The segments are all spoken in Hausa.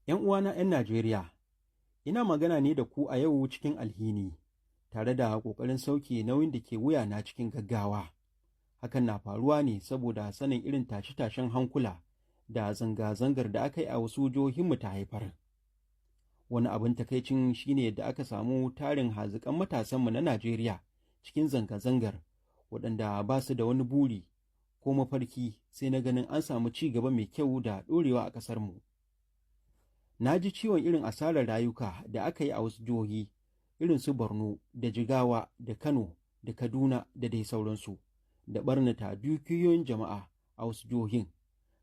‘Yan uwana ‘yan Najeriya, ina magana ne da ku a yau cikin alhini, tare da ƙoƙarin sauke nauyin da ke wuyana cikin gaggawa. Hakan na faruwa ne saboda sanin irin tashe-tashen hankula da zanga-zangar da aka yi a wasu jihohinmu ta haifar. Wani abin takaicin shi ne da aka samu tarin haziƙan matasanmu na Najeriya cikin zanga-zangar, waɗanda ba su da wani buri ko mafarki sai na ganin an samu ci gaba mai kyau da ɗorewa a ƙasarmu. Na ji ciwon irin asarar rayuka da aka yi a wasu jihohi irin su Borno da Jigawa da Kano da Kaduna da dai sauransu, da ɓarnata dukiyoyin jama'a a wasu jihohin,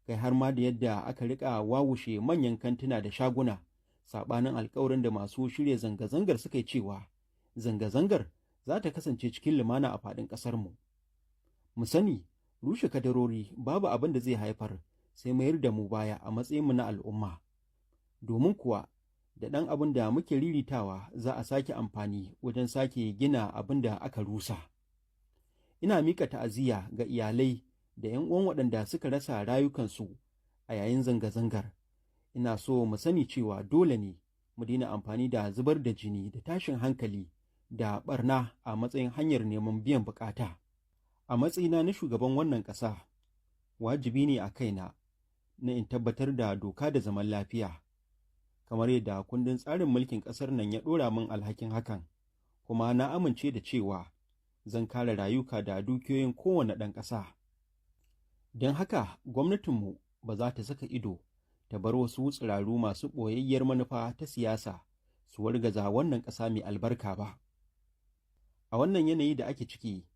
kai har ma da yadda aka riƙa wawushe manyan kantuna da shaguna, saɓanin alkawarin da masu shirya zanga-zangar suka yi cewa zanga-zangar za ta kasance cikin lumana a faɗin ƙasarmu. Mu sani, rushe kadarori babu abin da zai haifar sai mayar da mu baya a matsayinmu na al'umma. Domin kuwa da ɗan abin da muke riritawa za a sake amfani wajen sake gina abin da aka rusa. Ina miƙa ta'aziyya ga iyalai da 'yan uwan waɗanda suka rasa rayukansu a yayin zanga-zangar. Ina so mu sani cewa dole ne mu daina amfani da zubar da jini da tashin hankali da ɓarna a matsayin hanyar neman biyan buƙata. A matsayina na shugaban wannan ƙasa, wajibi ne a kaina na in tabbatar da doka da zaman lafiya, kamar yadda kundin tsarin mulkin ƙasar nan ya ɗora min alhakin hakan, kuma na amince da cewa zan kare rayuka da dukiyoyin kowane ɗan ƙasa. Don haka gwamnatinmu ba za ta saka ido ta bar wasu tsiraru masu ɓoyayyiyar manufa ta siyasa su wargaza wannan ƙasa mai albarka ba. A wannan yanayi da ake ciki,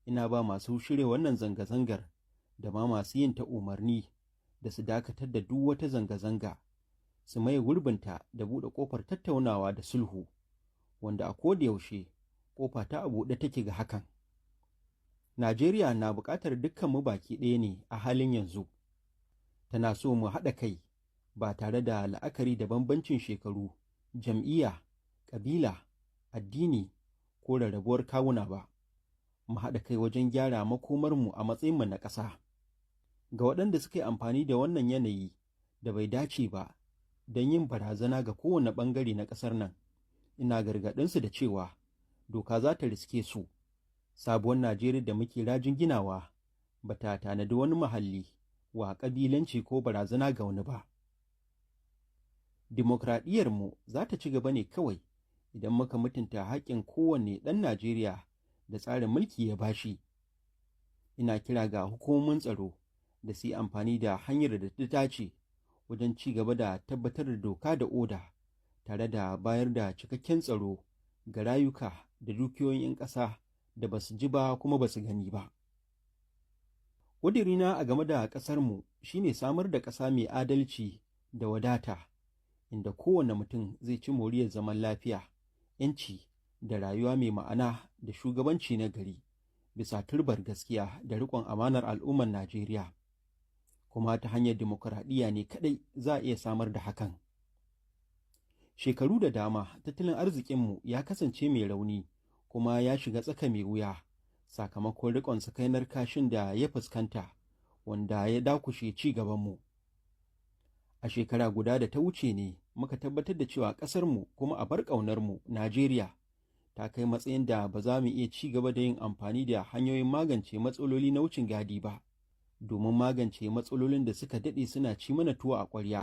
ina ba masu shirya wannan zanga-zangar da ma masu yin ta umarni da su dakatar da duk wata zanga-zanga, su maye gurbinta da buɗe ƙofar tattaunawa da sulhu, wanda a koda yaushe ƙofa ta a buɗe take ga hakan. Najeriya na buƙatar dukkanmu baki ɗaya ne a halin yanzu. Tana so mu haɗa kai ba tare da la'akari da bambancin shekaru, jam'iyya, ƙabila, addini ko rarrabuwar kawuna ba. Mu haɗa kai wajen gyara makomarmu a matsayinmu na ƙasa. Ga waɗanda suka yi amfani da wannan yanayi da bai dace ba don yin barazana ga kowane ɓangare na ƙasar nan, ina gargaɗinsu da cewa doka za ta riske su. Sabuwar Najeriya da muke rajin ginawa ba ta tanadi wani muhalli wa ƙabilanci ko barazana ga wani ba. Dimokuraɗiyyarmu za ta ci gaba ne kawai idan muka mutunta haƙƙin kowane ɗan Najeriya da tsarin mulki ya bashi. Ina kira ga hukumomin tsaro da su yi amfani da hanyar da ta dace wajen ci gaba da tabbatar da doka da oda, tare da bayar da cikakken tsaro ga rayuka da dukiyoyin 'yan ƙasa da ba su ji ba kuma ba su gani ba. ƙudirina a game da ƙasarmu shi ne samar da ƙasa mai adalci da wadata, inda kowane mutum zai ci moriyar zaman lafiya, 'yanci da rayuwa mai ma'ana da shugabanci na gari, bisa turbar gaskiya da riƙon amanar al'ummar Najeriya. Kuma ta hanyar dimokuraɗiyya ne kaɗai za a iya samar da hakan. Shekaru da dama tattalin arzikinmu ya kasance mai rauni kuma ya shiga tsaka mai wuya sakamakon riƙon sakainar kashin da ya fuskanta, wanda ya dakushe ci gabanmu. A shekara guda da ta wuce ne muka tabbatar da cewa ƙasarmu kuma abar ƙaunarmu Najeriya ta kai matsayin da ba za mu iya ci gaba da yin amfani da hanyoyin magance matsaloli na wucin gadi ba, domin magance matsalolin da suka daɗe suna ci mana tuwo a ƙwarya.